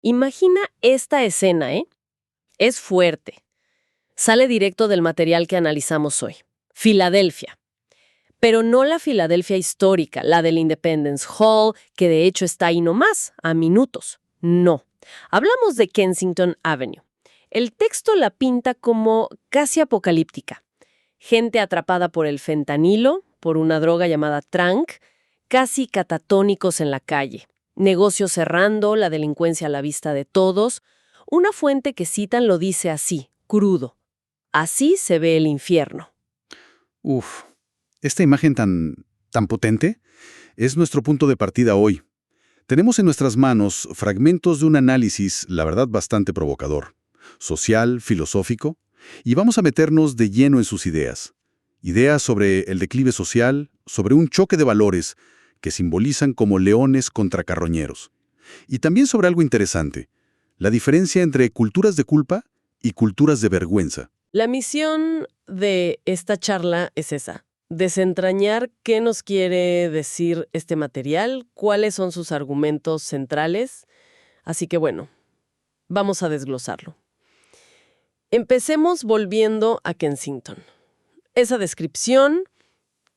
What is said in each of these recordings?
Imagina esta escena, ¿eh? Es fuerte. Sale directo del material que analizamos hoy. Filadelfia. Pero no la Filadelfia histórica, la del Independence Hall, que de hecho está ahí nomás, a minutos. No. Hablamos de Kensington Avenue. El texto la pinta como casi apocalíptica. Gente atrapada por el fentanilo, por una droga llamada Trank, casi catatónicos en la calle. Negocios cerrando, la delincuencia a la vista de todos. Una fuente que citan lo dice así, crudo. Así se ve el infierno. Uf, esta imagen tan potente es nuestro punto de partida hoy. Tenemos en nuestras manos fragmentos de un análisis, la verdad, bastante provocador, social, filosófico, y vamos a meternos de lleno en sus ideas. Ideas sobre el declive social, sobre un choque de valores que simbolizan como leones contra carroñeros. Y también sobre algo interesante, la diferencia entre culturas de culpa y culturas de vergüenza. La misión de esta charla es esa, desentrañar qué nos quiere decir este material, cuáles son sus argumentos centrales. Así que bueno, vamos a desglosarlo. Empecemos volviendo a Kensington. Esa descripción,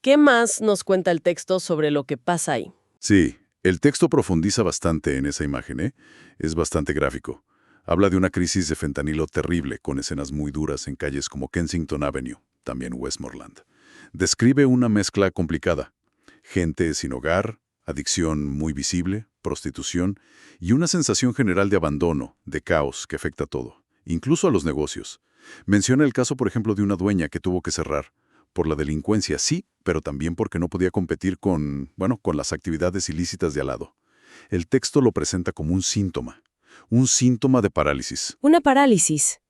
¿qué más nos cuenta el texto sobre lo que pasa ahí? Sí, el texto profundiza bastante en esa imagen, ¿eh? Es bastante gráfico. Habla de una crisis de fentanilo terrible, con escenas muy duras en calles como Kensington Avenue, también Westmoreland. Describe una mezcla complicada. Gente sin hogar, adicción muy visible, prostitución y una sensación general de abandono, de caos que afecta a todo, incluso a los negocios. Menciona el caso, por ejemplo, de una dueña que tuvo que cerrar. Por la delincuencia, sí, pero también porque no podía competir con las actividades ilícitas de al lado. El texto lo presenta como un síntoma de parálisis. Una parálisis,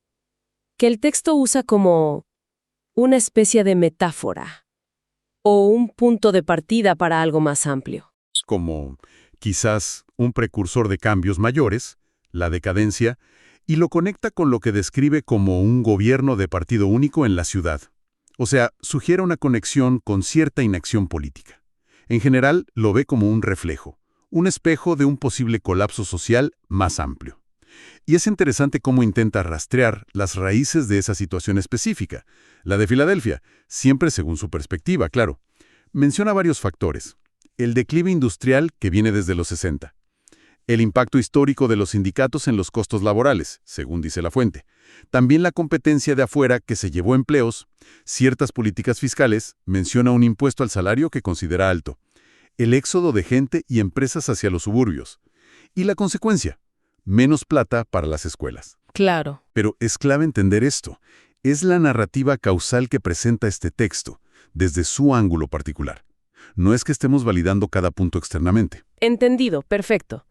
que el texto usa como una especie de metáfora o un punto de partida para algo más amplio. Como quizás un precursor de cambios mayores, la decadencia, y lo conecta con lo que describe como un gobierno de partido único en la ciudad. O sea, sugiere una conexión con cierta inacción política. En general, lo ve como un reflejo, un espejo de un posible colapso social más amplio. Y es interesante cómo intenta rastrear las raíces de esa situación específica, la de Filadelfia, siempre según su perspectiva, claro. Menciona varios factores. El declive industrial que viene desde los 60. El impacto histórico de los sindicatos en los costos laborales, según dice la fuente. También la competencia de afuera que se llevó empleos, ciertas políticas fiscales, menciona un impuesto al salario que considera alto, el éxodo de gente y empresas hacia los suburbios. Y la consecuencia, menos plata para las escuelas. Claro. Pero es clave entender esto. Es la narrativa causal que presenta este texto, desde su ángulo particular. No es que estemos validando cada punto externamente. Entendido, perfecto.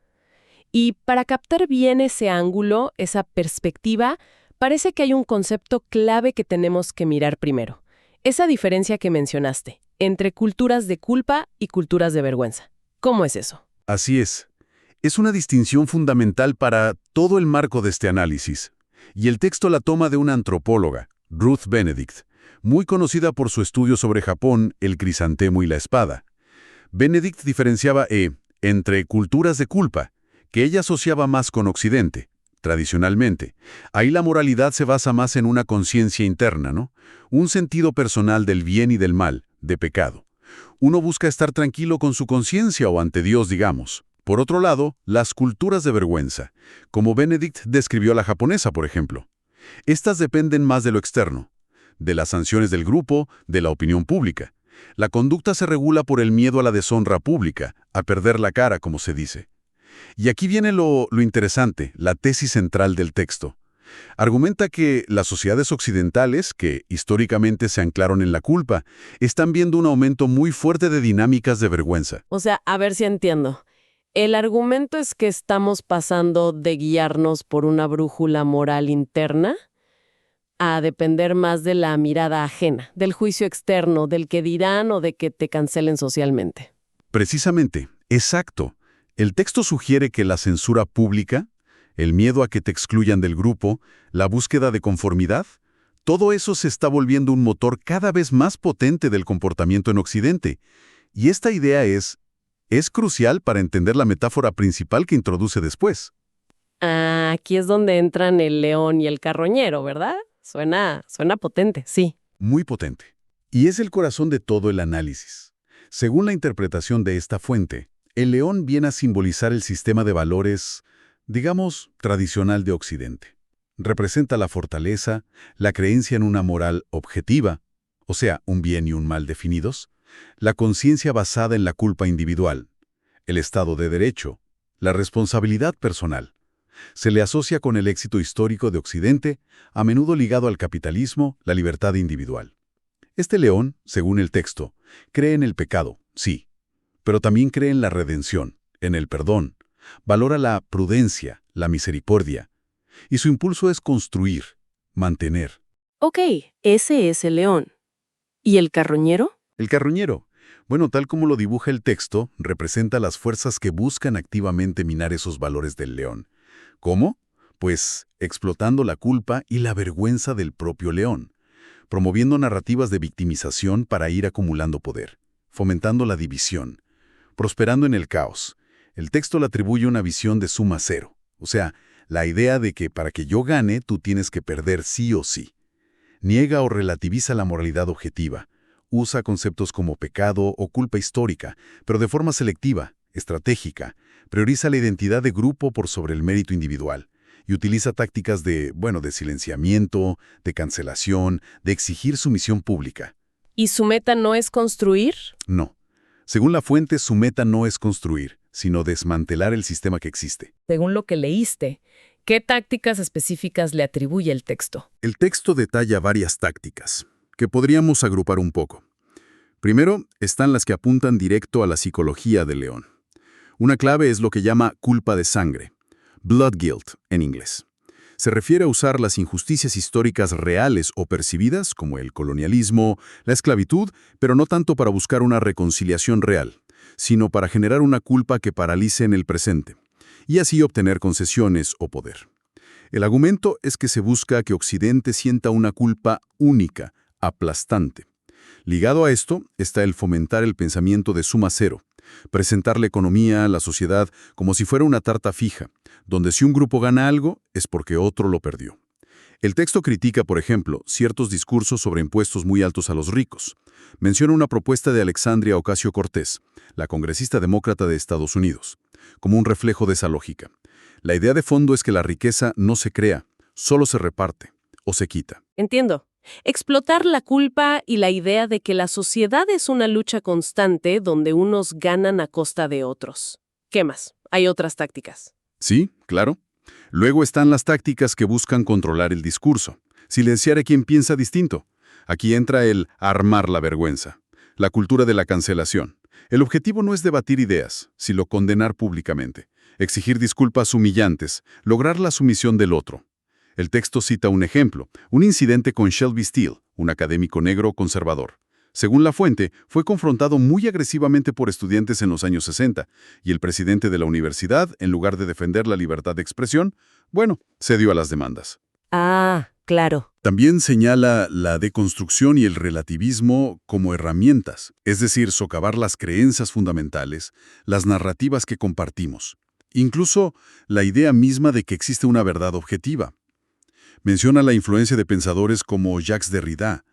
Y para captar bien ese ángulo, esa perspectiva, parece que hay un concepto clave que tenemos que mirar primero. Esa diferencia que mencionaste, entre culturas de culpa y culturas de vergüenza. ¿Cómo es eso? Así es. Es una distinción fundamental para todo el marco de este análisis. Y el texto la toma de una antropóloga, Ruth Benedict, muy conocida por su estudio sobre Japón, el crisantemo y la espada. Benedict diferenciaba entre culturas de culpa, que ella asociaba más con Occidente, tradicionalmente. Ahí la moralidad se basa más en una conciencia interna, ¿no? Un sentido personal del bien y del mal, de pecado. Uno busca estar tranquilo con su conciencia o ante Dios, digamos. Por otro lado, las culturas de vergüenza, como Benedict describió a la japonesa, por ejemplo. Estas dependen más de lo externo, de las sanciones del grupo, de la opinión pública. La conducta se regula por el miedo a la deshonra pública, a perder la cara, como se dice. Y aquí viene lo interesante, la tesis central del texto. Argumenta que las sociedades occidentales, que históricamente se anclaron en la culpa, están viendo un aumento muy fuerte de dinámicas de vergüenza. O sea, a ver si entiendo. El argumento es que estamos pasando de guiarnos por una brújula moral interna a depender más de la mirada ajena, del juicio externo, del que dirán o de que te cancelen socialmente. Precisamente, exacto. El texto sugiere que la censura pública, el miedo a que te excluyan del grupo, la búsqueda de conformidad, todo eso se está volviendo un motor cada vez más potente del comportamiento en Occidente. Y esta idea es crucial para entender la metáfora principal que introduce después. Ah, aquí es donde entran el león y el carroñero, ¿verdad? Suena potente, sí. Muy potente. Y es el corazón de todo el análisis. Según la interpretación de esta fuente, el león viene a simbolizar el sistema de valores, digamos, tradicional de Occidente. Representa la fortaleza, la creencia en una moral objetiva, o sea, un bien y un mal definidos, la conciencia basada en la culpa individual, el Estado de Derecho, la responsabilidad personal. Se le asocia con el éxito histórico de Occidente, a menudo ligado al capitalismo, la libertad individual. Este león, según el texto, cree en el pecado, sí, pero también cree en la redención, en el perdón, valora la prudencia, la misericordia, y su impulso es construir, mantener. Ok, ese es el león. ¿Y el carroñero? El carroñero, bueno, tal como lo dibuja el texto, representa las fuerzas que buscan activamente minar esos valores del león. ¿Cómo? Pues explotando la culpa y la vergüenza del propio león, promoviendo narrativas de victimización para ir acumulando poder, fomentando la división, prosperando en el caos. El texto le atribuye una visión de suma cero, o sea, la idea de que para que yo gane, tú tienes que perder sí o sí. Niega o relativiza la moralidad objetiva, usa conceptos como pecado o culpa histórica, pero de forma selectiva, estratégica, prioriza la identidad de grupo por sobre el mérito individual y utiliza tácticas de silenciamiento, de cancelación, de exigir sumisión pública. ¿Y su meta no es construir? No. Según la fuente, su meta no es construir, sino desmantelar el sistema que existe. Según lo que leíste, ¿qué tácticas específicas le atribuye el texto? El texto detalla varias tácticas, que podríamos agrupar un poco. Primero, están las que apuntan directo a la psicología del león. Una clave es lo que llama culpa de sangre, blood guilt en inglés. Se refiere a usar las injusticias históricas reales o percibidas, como el colonialismo, la esclavitud, pero no tanto para buscar una reconciliación real, sino para generar una culpa que paralice en el presente, y así obtener concesiones o poder. El argumento es que se busca que Occidente sienta una culpa única, aplastante. Ligado a esto está el fomentar el pensamiento de suma cero, presentar la economía, la sociedad, como si fuera una tarta fija, donde si un grupo gana algo es porque otro lo perdió. El texto critica, por ejemplo, ciertos discursos sobre impuestos muy altos a los ricos. Menciona una propuesta de Alexandria Ocasio-Cortez, la congresista demócrata de Estados Unidos, como un reflejo de esa lógica. La idea de fondo es que la riqueza no se crea, solo se reparte o se quita. Entiendo. Explotar la culpa y la idea de que la sociedad es una lucha constante donde unos ganan a costa de otros. ¿Qué más? Hay otras tácticas. Sí, claro. Luego están las tácticas que buscan controlar el discurso, silenciar a quien piensa distinto. Aquí entra el armar la vergüenza, la cultura de la cancelación. El objetivo no es debatir ideas, sino condenar públicamente, exigir disculpas humillantes, lograr la sumisión del otro. El texto cita un ejemplo, un incidente con Shelby Steele, un académico negro conservador. Según la fuente, fue confrontado muy agresivamente por estudiantes en los años 60, y el presidente de la universidad, en lugar de defender la libertad de expresión, cedió a las demandas. Ah, claro. También señala la deconstrucción y el relativismo como herramientas, es decir, socavar las creencias fundamentales, las narrativas que compartimos, incluso la idea misma de que existe una verdad objetiva. Menciona la influencia de pensadores como Jacques Derrida.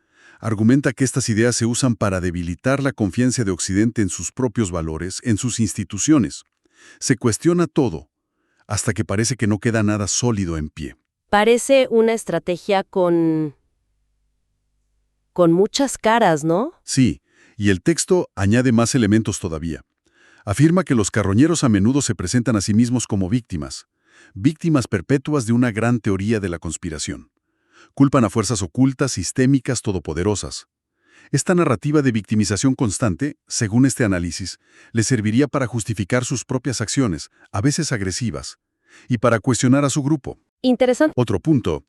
Argumenta que estas ideas se usan para debilitar la confianza de Occidente en sus propios valores, en sus instituciones. Se cuestiona todo, hasta que parece que no queda nada sólido en pie. Parece una estrategia con muchas caras, ¿no? Sí, y el texto añade más elementos todavía. Afirma que los carroñeros a menudo se presentan a sí mismos como víctimas perpetuas de una gran teoría de la conspiración. Culpan a fuerzas ocultas, sistémicas, todopoderosas. Esta narrativa de victimización constante, según este análisis, les serviría para justificar sus propias acciones, a veces agresivas, y para cuestionar a su grupo. Interesante. Otro punto,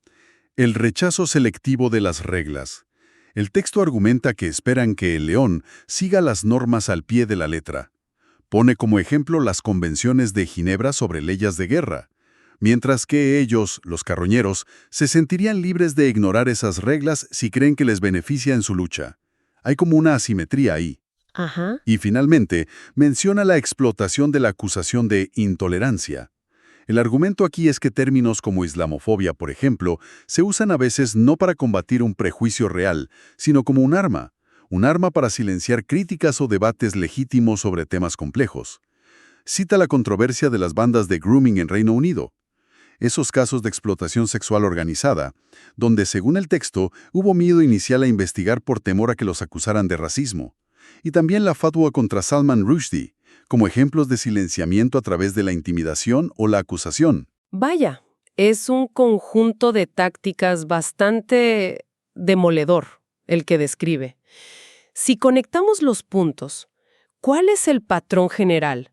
el rechazo selectivo de las reglas. El texto argumenta que esperan que el león siga las normas al pie de la letra. Pone como ejemplo las convenciones de Ginebra sobre leyes de guerra, mientras que ellos, los carroñeros, se sentirían libres de ignorar esas reglas si creen que les beneficia en su lucha. Hay como una asimetría ahí. Ajá. Y finalmente, menciona la explotación de la acusación de intolerancia. El argumento aquí es que términos como islamofobia, por ejemplo, se usan a veces no para combatir un prejuicio real, sino como un arma para silenciar críticas o debates legítimos sobre temas complejos. Cita la controversia de las bandas de grooming en Reino Unido. Esos casos de explotación sexual organizada, donde, según el texto, hubo miedo inicial a investigar por temor a que los acusaran de racismo. Y también la fatwa contra Salman Rushdie, como ejemplos de silenciamiento a través de la intimidación o la acusación. Vaya, es un conjunto de tácticas bastante demoledor el que describe. Si conectamos los puntos, ¿cuál es el patrón general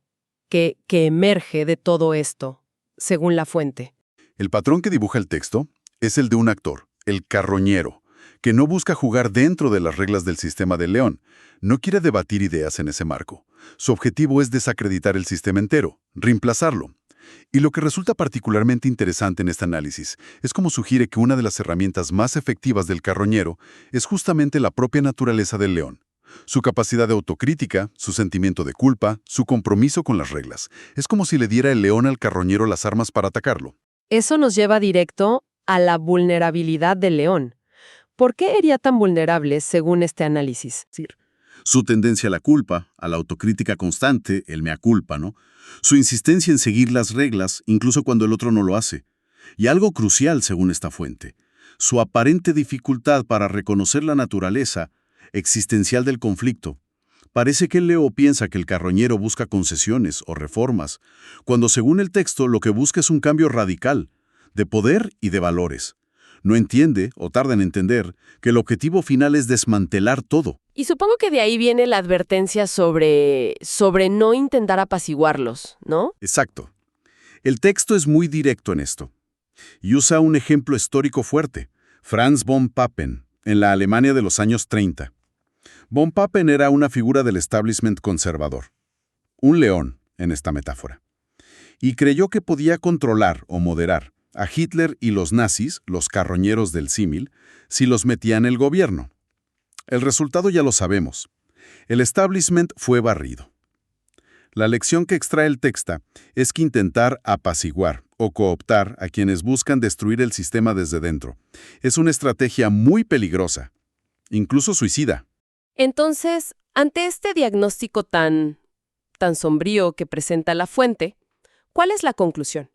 que emerge de todo esto, según la fuente? El patrón que dibuja el texto es el de un actor, el carroñero, que no busca jugar dentro de las reglas del sistema del león, no quiere debatir ideas en ese marco. Su objetivo es desacreditar el sistema entero, reemplazarlo. Y lo que resulta particularmente interesante en este análisis es cómo sugiere que una de las herramientas más efectivas del carroñero es justamente la propia naturaleza del león. Su capacidad de autocrítica, su sentimiento de culpa, su compromiso con las reglas. Es como si le diera el león al carroñero las armas para atacarlo. Eso nos lleva directo a la vulnerabilidad del león. ¿Por qué sería tan vulnerable según este análisis? Su tendencia a la culpa, a la autocrítica constante, el mea culpa, ¿no? Su insistencia en seguir las reglas, incluso cuando el otro no lo hace. Y algo crucial, según esta fuente, su aparente dificultad para reconocer la naturaleza existencial del conflicto. Parece que el Leo piensa que el carroñero busca concesiones o reformas, cuando según el texto lo que busca es un cambio radical, de poder y de valores. No entiende, o tarda en entender, que el objetivo final es desmantelar todo. Y supongo que de ahí viene la advertencia sobre no intentar apaciguarlos, ¿no? Exacto. El texto es muy directo en esto. Y usa un ejemplo histórico fuerte, Franz von Papen, en la Alemania de los años 30. Von Papen era una figura del establishment conservador. Un león, en esta metáfora. Y creyó que podía controlar o moderar a Hitler y los nazis, los carroñeros del símil, si los metía en el gobierno. El resultado ya lo sabemos. El establishment fue barrido. La lección que extrae el texto es que intentar apaciguar o cooptar a quienes buscan destruir el sistema desde dentro es una estrategia muy peligrosa, incluso suicida. Entonces, ante este diagnóstico tan sombrío que presenta la fuente, ¿cuál es la conclusión?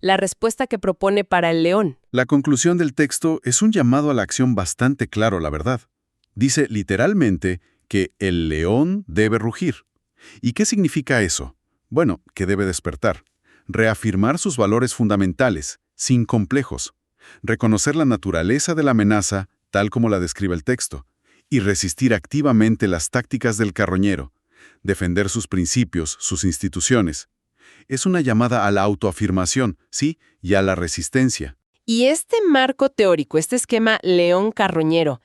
La respuesta que propone para el león. La conclusión del texto es un llamado a la acción bastante claro, la verdad. Dice literalmente que el león debe rugir. ¿Y qué significa eso? Bueno, que debe despertar, reafirmar sus valores fundamentales, sin complejos, reconocer la naturaleza de la amenaza tal como la describe el texto, y resistir activamente las tácticas del carroñero, defender sus principios, sus instituciones. Es una llamada a la autoafirmación, sí, y a la resistencia. Y este marco teórico, este esquema león carroñero,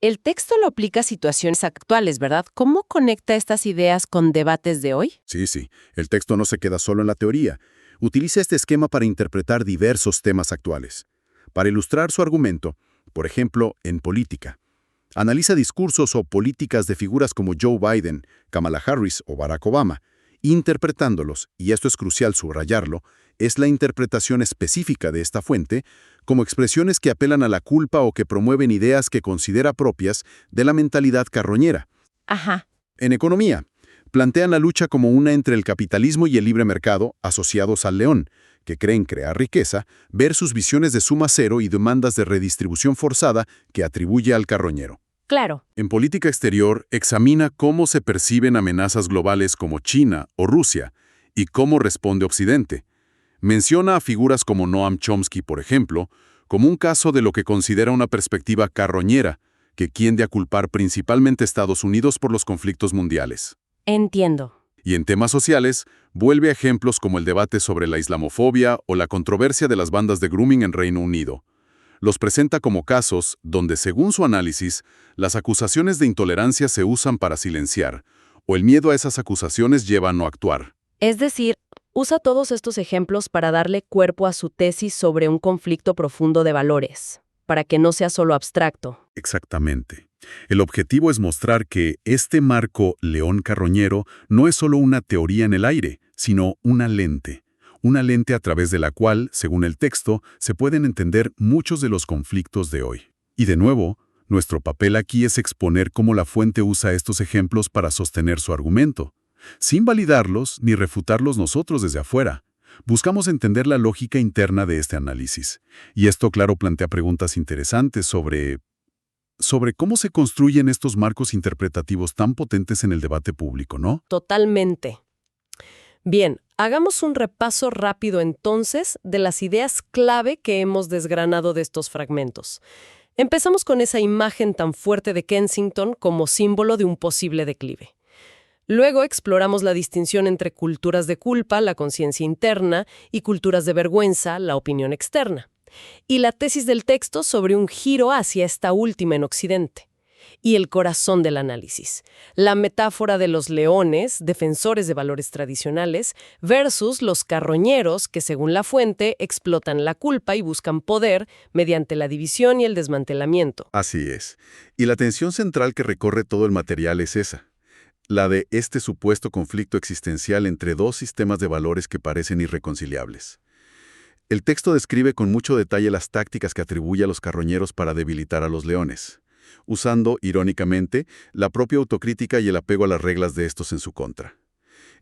el texto lo aplica a situaciones actuales, ¿verdad? ¿Cómo conecta estas ideas con debates de hoy? Sí, el texto no se queda solo en la teoría. Utiliza este esquema para interpretar diversos temas actuales. Para ilustrar su argumento, por ejemplo, en política. Analiza discursos o políticas de figuras como Joe Biden, Kamala Harris o Barack Obama. Interpretándolos, y esto es crucial subrayarlo, es la interpretación específica de esta fuente como expresiones que apelan a la culpa o que promueven ideas que considera propias de la mentalidad carroñera. Ajá. En economía, plantean la lucha como una entre el capitalismo y el libre mercado asociados al león, que creen crear riqueza, versus visiones de suma cero y demandas de redistribución forzada que atribuye al carroñero. Claro. En política exterior, examina cómo se perciben amenazas globales como China o Rusia y cómo responde Occidente. Menciona a figuras como Noam Chomsky, por ejemplo, como un caso de lo que considera una perspectiva carroñera, que tiende a culpar principalmente a Estados Unidos por los conflictos mundiales. Entiendo. Y en temas sociales, vuelve a ejemplos como el debate sobre la islamofobia o la controversia de las bandas de grooming en Reino Unido. Los presenta como casos donde, según su análisis, las acusaciones de intolerancia se usan para silenciar, o el miedo a esas acusaciones lleva a no actuar. Es decir, usa todos estos ejemplos para darle cuerpo a su tesis sobre un conflicto profundo de valores, para que no sea solo abstracto. Exactamente. El objetivo es mostrar que este marco león carroñero no es solo una teoría en el aire, sino una lente, una lente a través de la cual, según el texto, se pueden entender muchos de los conflictos de hoy. Y de nuevo, nuestro papel aquí es exponer cómo la fuente usa estos ejemplos para sostener su argumento, sin validarlos ni refutarlos nosotros desde afuera. Buscamos entender la lógica interna de este análisis. Y esto, claro, plantea preguntas interesantes sobre cómo se construyen estos marcos interpretativos tan potentes en el debate público, ¿no? Totalmente. Bien, hagamos un repaso rápido entonces de las ideas clave que hemos desgranado de estos fragmentos. Empezamos con esa imagen tan fuerte de Kensington como símbolo de un posible declive. Luego exploramos la distinción entre culturas de culpa, la conciencia interna, y culturas de vergüenza, la opinión externa. Y la tesis del texto sobre un giro hacia esta última en Occidente. Y el corazón del análisis, la metáfora de los leones, defensores de valores tradicionales, versus los carroñeros que, según la fuente, explotan la culpa y buscan poder mediante la división y el desmantelamiento. Así es. Y la tensión central que recorre todo el material es esa. La de este supuesto conflicto existencial entre dos sistemas de valores que parecen irreconciliables. El texto describe con mucho detalle las tácticas que atribuye a los carroñeros para debilitar a los leones, usando, irónicamente, la propia autocrítica y el apego a las reglas de estos en su contra.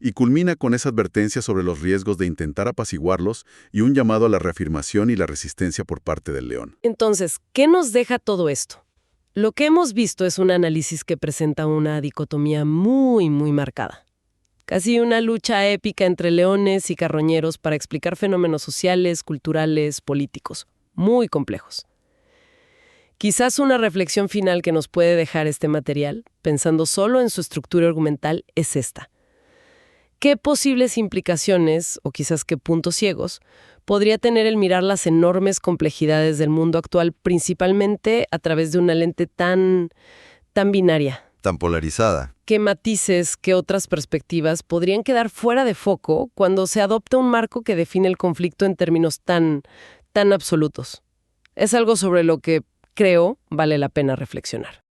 Y culmina con esa advertencia sobre los riesgos de intentar apaciguarlos y un llamado a la reafirmación y la resistencia por parte del león. Entonces, ¿qué nos deja todo esto? Lo que hemos visto es un análisis que presenta una dicotomía muy marcada. Casi una lucha épica entre leones y carroñeros para explicar fenómenos sociales, culturales, políticos, muy complejos. Quizás una reflexión final que nos puede dejar este material, pensando solo en su estructura argumental, es esta. ¿Qué posibles implicaciones, o quizás qué puntos ciegos, podría tener el mirar las enormes complejidades del mundo actual, principalmente a través de una lente tan binaria? Tan polarizada. ¿Qué matices, qué otras perspectivas podrían quedar fuera de foco cuando se adopta un marco que define el conflicto en términos tan absolutos? Es algo sobre lo que creo vale la pena reflexionar.